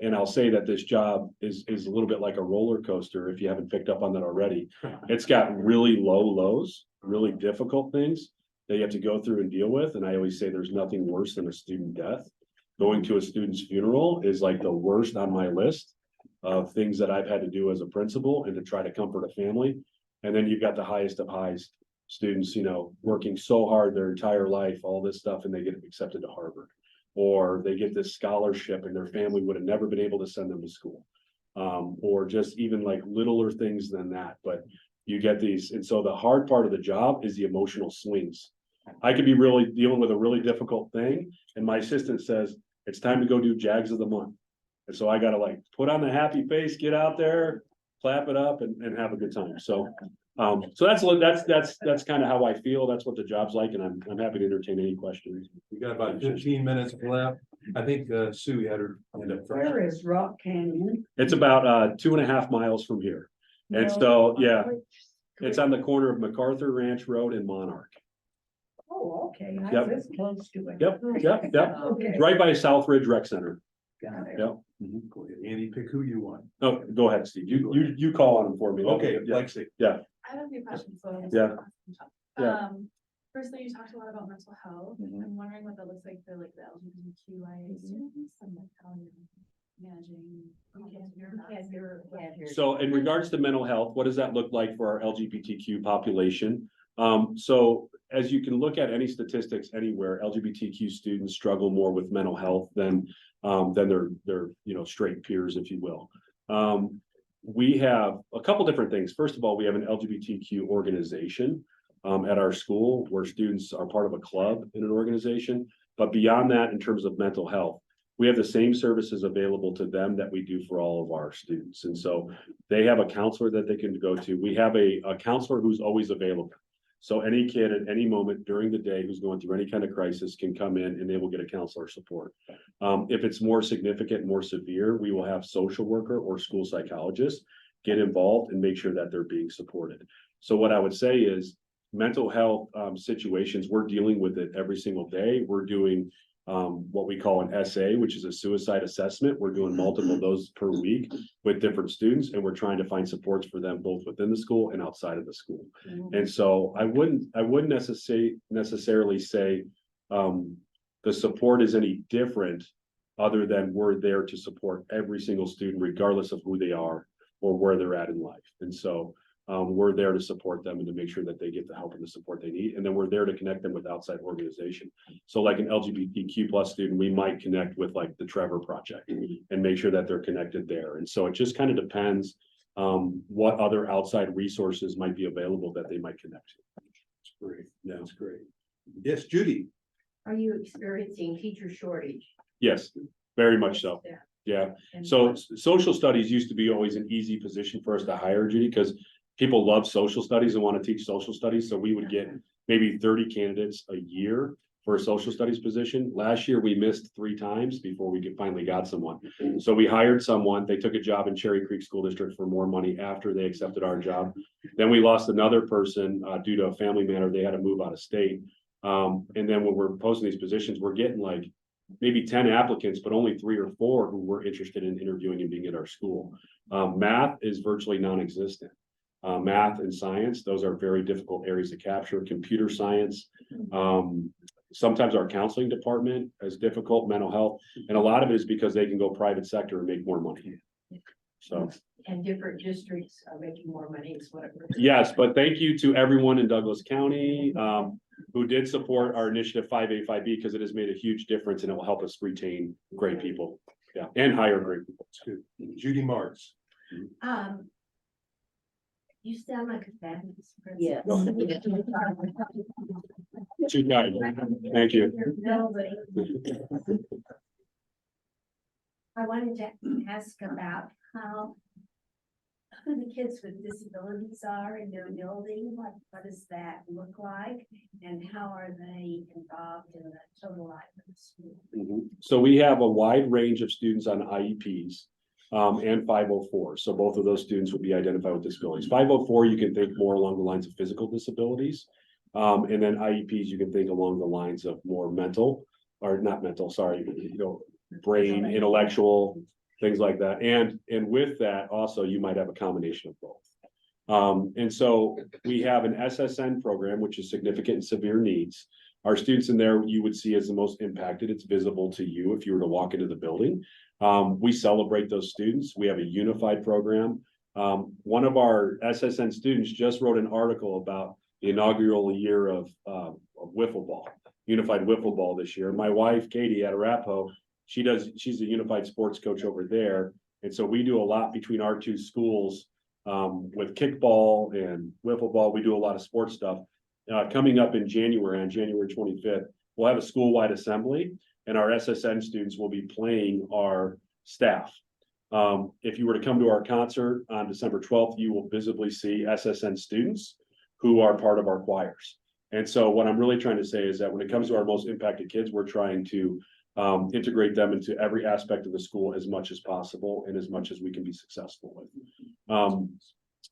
And I'll say that this job is a little bit like a roller coaster, if you haven't picked up on that already. It's got really low lows, really difficult things that you have to go through and deal with. And I always say there's nothing worse than a student death. Going to a student's funeral is like the worst on my list of things that I've had to do as a principal and to try to comfort a family. And then you've got the highest of highs, students, working so hard their entire life, all this stuff, and they get accepted to Harvard. Or they get this scholarship and their family would have never been able to send them to school. Or just even like littler things than that, but you get these, and so the hard part of the job is the emotional swings. I could be really dealing with a really difficult thing, and my assistant says, it's time to go do Jags of the Month. And so I gotta like put on the happy face, get out there, clap it up and have a good time. So that's kind of how I feel. That's what the job's like, and I'm happy to entertain any questions. We got about 15 minutes left. I think Sue had her hand up first. Where is Rock Canyon? It's about 2.5 miles from here. And so, yeah, it's on the corner of MacArthur Ranch Road and Monarch. Oh, okay, I Yep. was close to it. Yep. Okay. Right by Southridge Rec Center. Got it. Yep. Go ahead, Andy, pick who you want. Oh, go ahead, Steve. You call on them for me. Okay, Yeah. Lexi. I have a few questions. Yeah. Yeah. Firstly, you talked a lot about mental health. I'm wondering what that looks like for like the LGBTQIA students and like how you're managing. So in regards to mental health, what does that look like for our LGBTQ population? So as you can look at any statistics anywhere, LGBTQ students struggle more with mental health than their straight peers, if you will. We have a couple different things. First of all, we have an LGBTQ organization at our school where students are part of a club in an organization. But beyond that, in terms of mental health, we have the same services available to them that we do for all of our students. And so they have a counselor that they can go to. We have a counselor who's always available. So any kid at any moment during the day who's going through any kind of crisis can come in and they will get a counselor support. If it's more significant, more severe, we will have social worker or school psychologist get involved and make sure that they're being supported. So what I would say is mental health situations, we're dealing with it every single day. We're doing what we call an SA, which is a suicide assessment. We're doing multiple of those per week with different students, and we're trying to find supports for them both within the school and outside of the school. And so I wouldn't necessarily say the support is any different other than we're there to support every single student, regardless of who they are or where they're at in life. And so we're there to support them and to make sure that they get the help and the support they need. And then we're there to connect them with outside organization. So like an LGBTQ plus student, we might connect with like the Trevor Project and make sure that they're connected there. And so it just kind of depends what other outside resources might be available that they might connect to. That's great. Yeah, that's great. Yes, Judy. Are you experiencing teacher shortage? Yes, very much so. Yeah. So social studies used to be always an easy position for us to hire, Judy, because people love social studies and want to teach social studies. So we would get maybe 30 candidates a year for a social studies position. Last year, we missed 3 times before we finally got someone. So we hired someone. They took a job in Cherry Creek School District for more money after they accepted our job. Then we lost another person due to a family matter. They had to move out of state. And then when we're posting these positions, we're getting like maybe 10 applicants, but only 3 or 4 who were interested in interviewing and being at our school. Math is virtually non-existent. Math and science, those are very difficult areas to capture. Computer science. Sometimes our counseling department is difficult, mental health, and a lot of it is because they can go private sector and make more money. So. And different districts are making more money is what it was. Yes, but thank you to everyone in Douglas County who did support our initiative 5A5B because it has made a huge difference and it will help us retain great people. Yeah, and hire great people. That's good. Judy Martz. You sound like a fabulous person. Yes. Too kind. Thank you. I wanted to ask about who the kids with disabilities are in your building. What does that look like? And how are they involved in the total life of the school? So we have a wide range of students on IEPs and 504. So both of those students would be identified with disabilities. 504, you can think more along the lines of physical disabilities. And then IEPs, you can think along the lines of more mental, or not mental, sorry, brain, intellectual, things like that. And with that, also, you might have a combination of both. And so we have an SSN program, which is significant and severe needs. Our students in there, you would see as the most impacted. It's visible to you if you were to walk into the building. We celebrate those students. We have a unified program. One of our SSN students just wrote an article about the inaugural year of wiffle ball, unified wiffle ball this year. My wife, Katie, at Arapahoe, she's a unified sports coach over there. And so we do a lot between our two schools with kickball and wiffle ball. We do a lot of sports stuff. Coming up in January, on January 25th, we'll have a school-wide assembly, and our SSN students will be playing our staff. If you were to come to our concert on December 12th, you will visibly see SSN students who are part of our choirs. And so what I'm really trying to say is that when it comes to our most impacted kids, we're trying to integrate them into every aspect of the school as much as possible and as much as we can be successful with.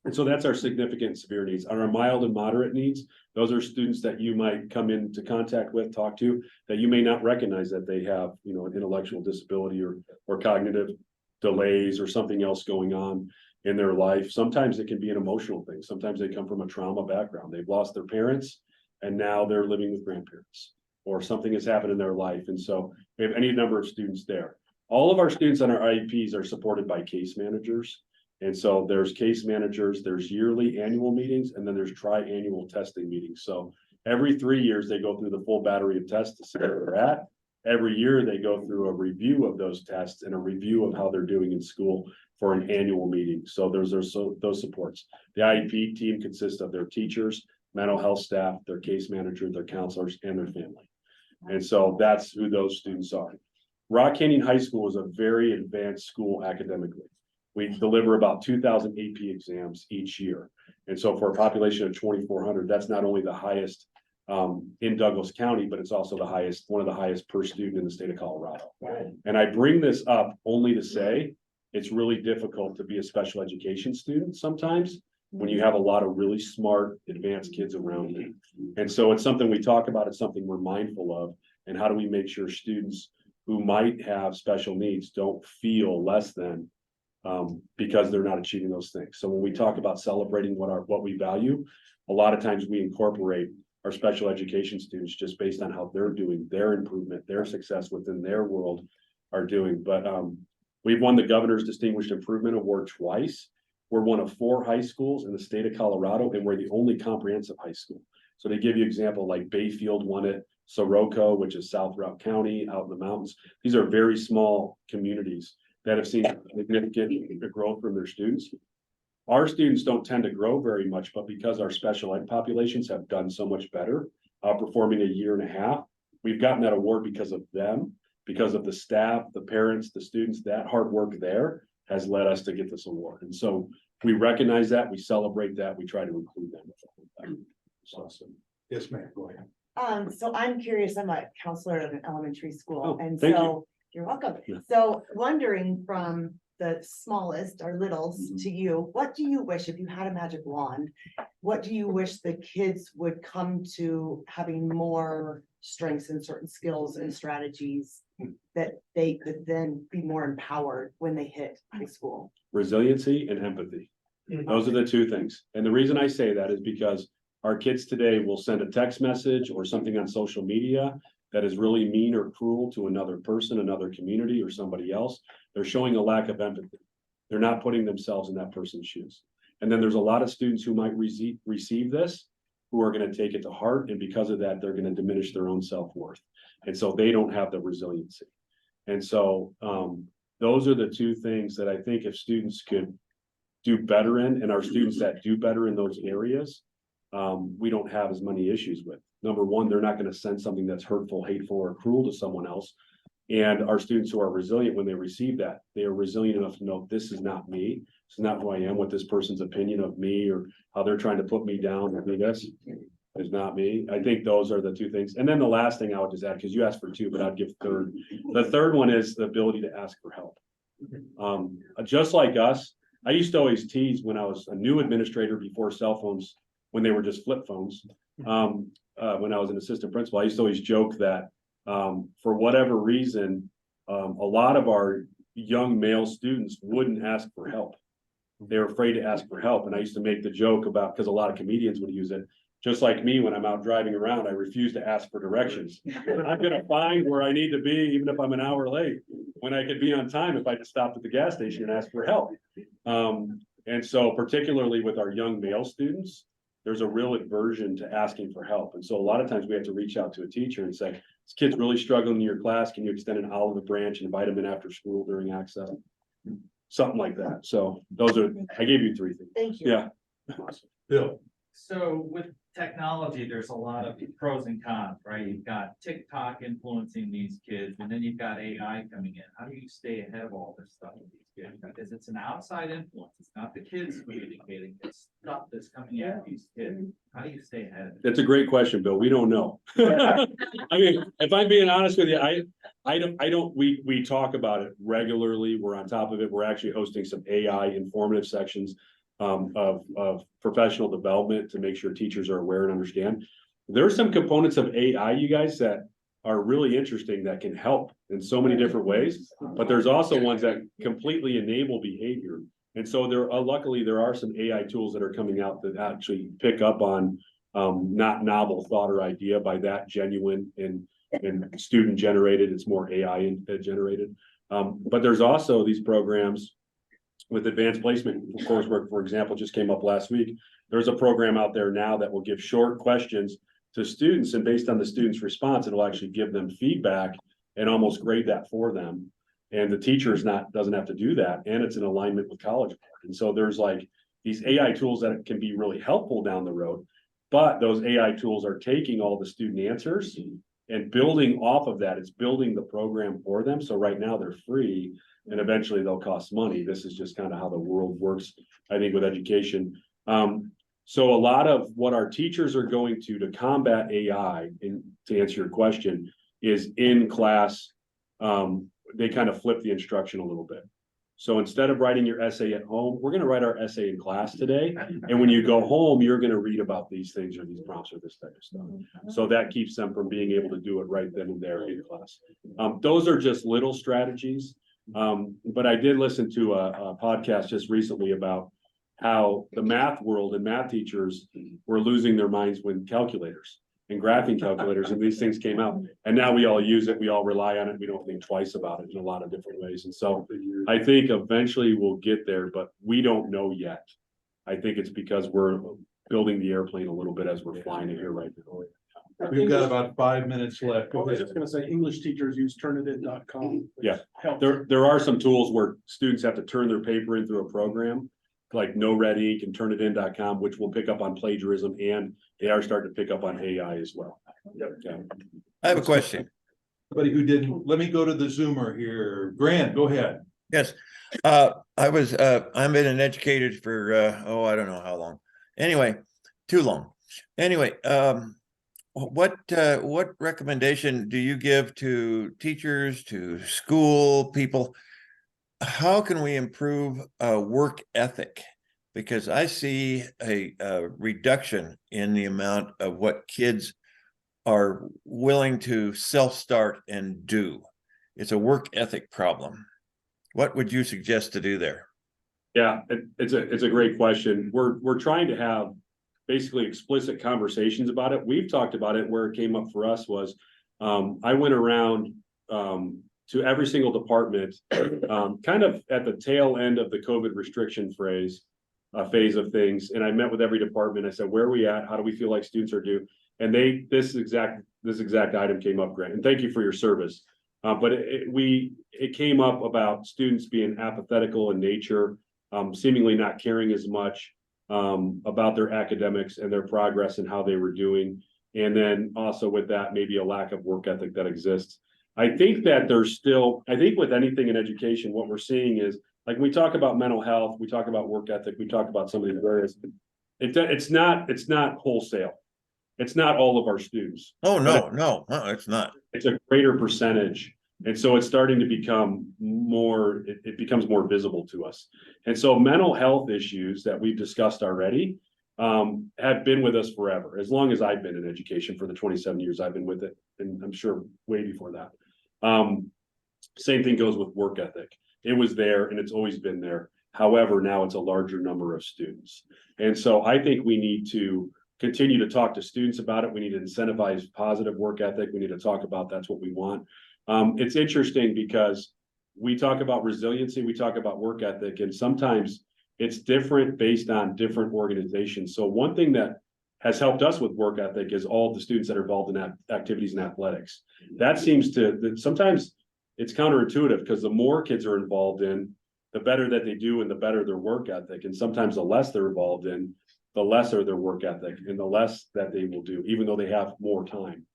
And so that's our significant and severe needs. Our mild and moderate needs, those are students that you might come into contact with, talk to, that you may not recognize that they have, you know, an intellectual disability or cognitive delays or something else going on in their life. Sometimes it can be an emotional thing. Sometimes they come from a trauma background. They've lost their parents and now they're living with grandparents, or something has happened in their life. And so we have any number of students there. All of our students on our IEPs are supported by case managers. And so there's case managers, there's yearly annual meetings, and then there's tri-annual testing meetings. So every 3 years, they go through the full battery of tests to see where they're at. Every year, they go through a review of those tests and a review of how they're doing in school for an annual meeting. So there's those supports. The IEP team consists of their teachers, mental health staff, their case manager, their counselors, and their family. And so that's who those students are. Rock Canyon High School is a very advanced school academically. We deliver about 2,000 AP exams each year. And so for a population of 2,400, that's not only the highest in Douglas County, but it's also one of the highest per student in the state of Colorado. And I bring this up only to say, it's really difficult to be a special education student sometimes when you have a lot of really smart, advanced kids around you. And so it's something we talk about, it's something we're mindful of. And how do we make sure students who might have special needs don't feel less than because they're not achieving those things. So when we talk about celebrating what we value, a lot of times we incorporate our special education students just based on how they're doing, their improvement, their success within their world are doing. But we've won the Governor's Distinguished Improvement Award twice. We're one of 4 high schools in the state of Colorado, and we're the only comprehensive high school. So to give you an example, like Bayfield won it, Sirocco, which is South Route County out in the mountains. These are very small communities that have seen significant growth from their students. Our students don't tend to grow very much, but because our special ed populations have done so much better, outperforming a year and a half, we've gotten that award because of them, because of the staff, the parents, the students. That hard work there has led us to get this award. And so we recognize that, we celebrate that, we try to include them. Awesome. Yes, ma'am, go ahead. So I'm curious, I'm a counselor at an elementary school, Oh, and thank so you're welcome. Yeah. So wondering from the smallest or littles Mhm. to you, what do you wish, if you had a magic wand, what do you wish the kids would come to having more strengths in certain skills and strategies that they could then be more empowered when they hit high school? Resiliency and empathy. Those are the 2 things. And the reason I say that is because our kids today will send a text message or something on social media that is really mean or cruel to another person, another community, or somebody else. They're showing a lack of empathy. They're not putting themselves in that person's shoes. And then there's a lot of students who might receive this, who are going to take it to heart. And because of that, they're going to diminish their own self-worth. And so they don't have the resiliency. And so those are the 2 things that I think if students could do better in, and our students that do better in those areas, we don't have as many issues with. Number one, they're not going to send something that's hurtful, hateful, or cruel to someone else. And our students who are resilient, when they receive that, they are resilient enough to know this is not me. It's not who I am. What this person's opinion of me or how they're trying to put me down. I mean, this is not me. I think those are the 2 things. And then the last thing I would just add, because you asked for 2, but I'd give third. The third one is the ability to ask for help. Just like us, I used to always tease when I was a new administrator before cell phones, when they were just flip phones. When I was an assistant principal, I used to always joke that for whatever reason, a lot of our young male students wouldn't ask for help. They were afraid to ask for help. And I used to make the joke about, because a lot of comedians would use it, Just like me, when I'm out driving around, I refuse to ask for directions. I'm gonna find where I need to be, even if I'm an hour late, when I could be on time if I just stopped at the gas station and asked for help. And so particularly with our young male students, there's a real aversion to asking for help. And so a lot of times we have to reach out to a teacher and say, this kid's really struggling in your class. Can you extend an olive branch and invite him in after school during access? Something like that. So those are, I gave you 3 things. Thank you. Yeah. Bill, So with technology, there's a lot of pros and cons, right? You've got TikTok influencing these kids, and then you've got AI coming in. How do you stay ahead of all this stuff with these kids? Because it's an outside influence. It's not the kids communicating, it's stuff that's coming at these kids. How do you stay ahead? That's a great question, Bill. We don't know. I mean, if I'm being honest with you, I don't, we talk about it regularly. We're on top of it. We're actually hosting some AI informative sections of professional development to make sure teachers are aware and understand. There are some components of AI, you guys, that are really interesting that can help in so many different ways, but there's also ones that completely enable behavior. And so luckily there are some AI tools that are coming out that actually pick up on not novel thought or idea, by that genuine and student generated. It's more AI generated. But there's also these programs with advanced placement coursework, for example, just came up last week. There's a program out there now that will give short questions to students, and based on the student's response, it'll actually give them feedback and almost grade that for them. And the teacher doesn't have to do that, and it's in alignment with College Board. And so there's like these AI tools that can be really helpful down the road, but those AI tools are taking all the student answers and building off of that. It's building the program for them. So right now they're free, and eventually they'll cost money. This is just kind of how the world works, I think, with education. So a lot of what our teachers are going to combat AI, and to answer your question, is in class. They kind of flip the instruction a little bit. So instead of writing your essay at home, we're going to write our essay in class today. And when you go home, you're going to read about these things or these prompts or this type of stuff. So that keeps them from being able to do it right then and there in class. Those are just little strategies. But I did listen to a podcast just recently about how the math world and math teachers were losing their minds when calculators and graphing calculators and these things came out. And now we all use it. We all rely on it. We don't think twice about it in a lot of different ways. And so I think eventually we'll get there, but we don't know yet. I think it's because we're building the airplane a little bit as we're flying it here right now. we've got about 5 minutes left. I was just gonna say, English teachers use Turnitin.com. Yeah. There are some tools where students have to turn their paper in through a program, like No Red Ink and Turnitin.com, which will pick up on plagiarism, and they are starting to pick up on AI as well. Yeah. I have a question. Somebody who didn't, let me go to the Zoomer here. Grant, go ahead. Yes, I've been an educator for, I don't know how long. Anyway, too long. Anyway, what recommendation do you give to teachers, to school people? How can we improve work ethic? Because I see a reduction in the amount of what kids are willing to self-start and do. It's a work ethic problem. What would you suggest to do there? Yeah, it's a great question. We're trying to have basically explicit conversations about it. We've talked about it. Where it came up for us was I went around to every single department, kind of at the tail end of the COVID restriction phase of things. And I met with every department. I said, where are we at? How do we feel like students are due? And this exact item came up, Grant. And thank you for your service. But it came up about students being apathetical in nature, seemingly not caring as much about their academics and their progress and how they were doing. And then also with that, maybe a lack of work ethic that exists. I think that I think with anything in education, what we're seeing is, like, when we talk about mental health, we talk about work ethic, we talk about some of these areas. It's not wholesale. It's not all of our students. Oh, no, it's not. It's a greater percentage. And so it's starting to become more, it becomes more visible to us. And so mental health issues that we've discussed already have been with us forever, as long as I've been in education. For the 27 years I've been with it, and I'm sure way before that. Same thing goes with work ethic. It was there and it's always been there. However, now it's a larger number of students. And so I think we need to continue to talk to students about it. We need to incentivize positive work ethic. We need to talk about that's what we want. It's interesting because we talk about resiliency, we talk about work ethic, and sometimes it's different based on different organizations. So one thing that has helped us with work ethic is all the students that are involved in activities in athletics. That seems that sometimes it's counterintuitive because the more kids are involved in, the better that they do and the better their work ethic. And sometimes the less they're involved in, the lesser their work ethic and the less that they will do, even though they have more time.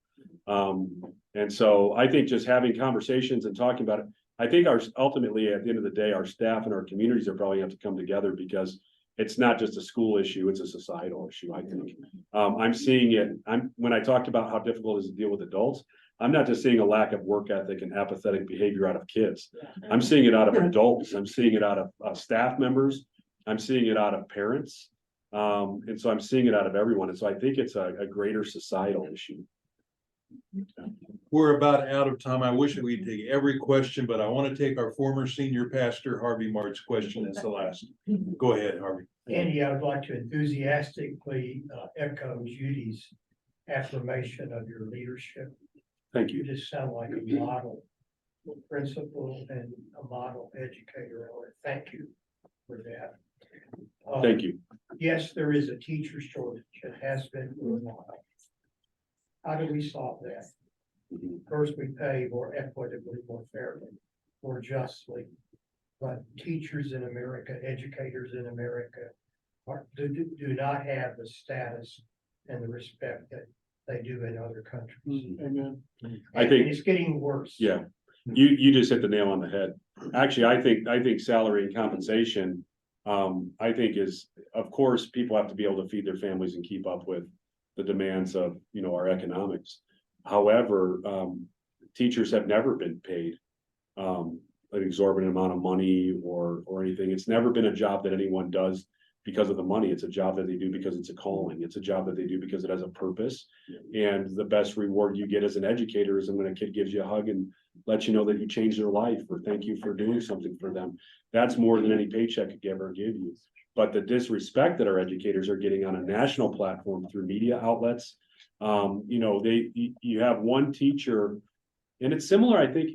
And so I think just having conversations and talking about it, I think ultimately at the end of the day, our staff and our communities are probably have to come together because it's not just a school issue, it's a societal issue, I think. I'm seeing it, when I talked about how difficult it is to deal with adults, I'm not just seeing a lack of work ethic and apathetic behavior out of kids. I'm seeing it out of adults. I'm seeing it out of staff members. I'm seeing it out of parents. And so I'm seeing it out of everyone. And so I think it's a greater societal issue. We're about out of time. I wish we'd take every question, but I want to take our former senior pastor, Harvey Mart's question as the last. Go ahead, Harvey. Andy, I would like to enthusiastically echo Judy's affirmation of your leadership. Thank You you. just sound like a model principal and a model educator. I want to thank you for that. Thank you. Yes, there is a teacher shortage. It has been for a while. How do we solve that? First, we pay more equitably, more fairly, more justly. But teachers in America, educators in America do not have the status and the respect that they do in other countries. Amen. I think- And it's getting worse. Yeah, you just hit the nail on the head. Actually, I think salary and compensation, I think is, of course, people have to be able to feed their families and keep up with the demands of, our economics. However, teachers have never been paid an exorbitant amount of money or anything. It's never been a job that anyone does because of the money. It's a job that they do because it's a calling. It's a job that they do because it has a purpose. And the best reward you get as an educator is when a kid gives you a hug and lets you know that you changed their life or thank you for doing something for them. That's more than any paycheck could ever give you. But the disrespect that our educators are getting on a national platform through media outlets, you have one teacher, and it's similar, I think,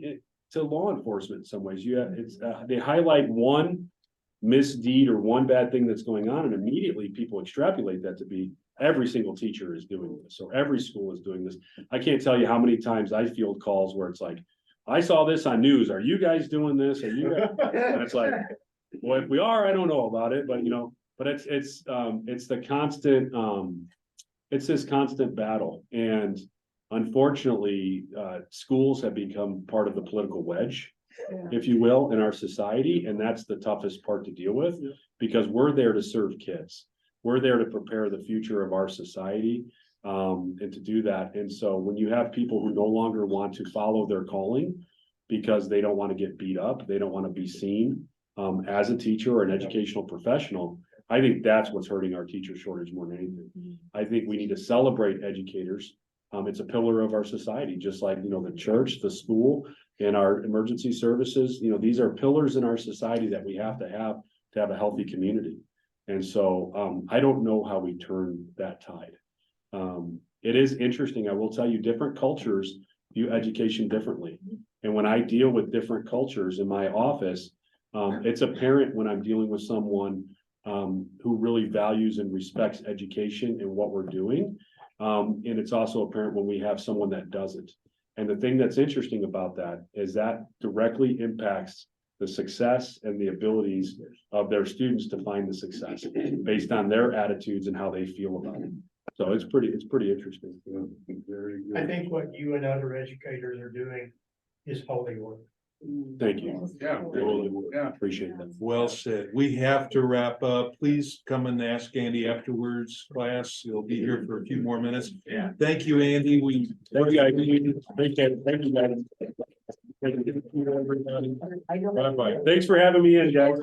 to law enforcement in some ways. They highlight one misdeed or one bad thing that's going on, and immediately people extrapolate that to be every single teacher is doing this, or every school is doing this. I can't tell you how many times I field calls where it's like, I saw this on news. Are you guys doing this? Are you guys? And it's like, well, if we are, I don't know about it, but but it's the constant, it's this constant battle. And unfortunately, schools have become part of the political wedge, if you will, in our society. And that's the toughest part to deal with, because we're there to serve kids. We're there to prepare the future of our society, and to do that. And so when you have people who no longer want to follow their calling because they don't want to get beat up, they don't want to be seen as a teacher or an educational professional, I think that's what's hurting our teacher shortage more than anything. I think we need to celebrate educators. It's a pillar of our society, just like, the church, the school, and our emergency services. These are pillars in our society that we have to have a healthy community. And so I don't know how we turn that tide. It is interesting. I will tell you, different cultures view education differently. And when I deal with different cultures in my office, it's apparent when I'm dealing with someone who really values and respects education and what we're doing. And it's also apparent when we have someone that doesn't. And the thing that's interesting about that is that directly impacts the success and the abilities of their students to find the success based on their attitudes and how they feel about it. So it's pretty interesting. Very good. I think what you and other educators are doing is holy work. Thank you. Yeah. Yeah. Appreciate that. Well said. We have to wrap up. Please come and ask Andy afterwards, class. He'll be here for a few more minutes. Yeah. Thank you, Andy. Thank you, guys. Appreciate it. Thank you, guys. Thank you, everybody. Bye-bye. Thanks for having me in, guys.